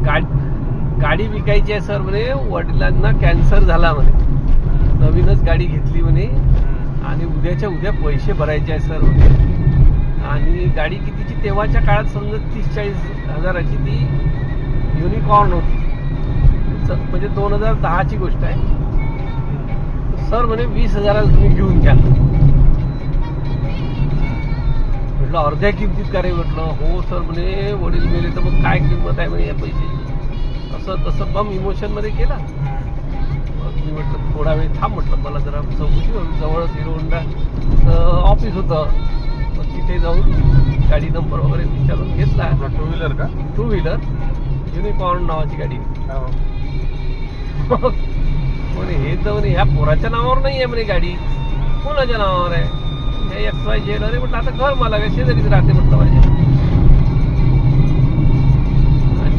गाडी विकायची आहे सर म्हणे, वडिलांना कॅन्सर झाला म्हणे, नवीनच गाडी घेतली म्हणे आणि उद्याच्या उद्या पैसे भरायचे आहे सर म्हणे. आणि गाडी कितीची तेव्हाच्या काळात समजा 30-40 हजाराची ती युनिकॉर्न होती, म्हणजे 2010ची गोष्ट आहे. सर म्हणे 20,000ला तुम्ही घेऊन घ्या. म्हटलं अर्ध्या किमतीत का रे? म्हटलं हो सर म्हणे, वडील मेले तर मग काय किंमत आहे म्हणे या पैशाची. असं तसं बम इमोशन मध्ये केला. मी म्हटलं थोडा वेळ थांब, म्हटलं मला जरा चौकशी व्हावी. जवळच हिरो होंडा ऑफिस होतं, मग तिथे जाऊन गाडी नंबर वगैरे विचारून घेतला. 2 व्हीलर का? 2 व्हीलर युनिकॉर्न नावाची गाडी. म्हणे हे तर म्हणे ह्या पोराच्या नावावर नाही आहे म्हणे गाडी, कोणाच्या नावावर आहे? XYZ. अरे म्हटलं आता घर मला काय शेजारीच राहते म्हटलं माझ्या.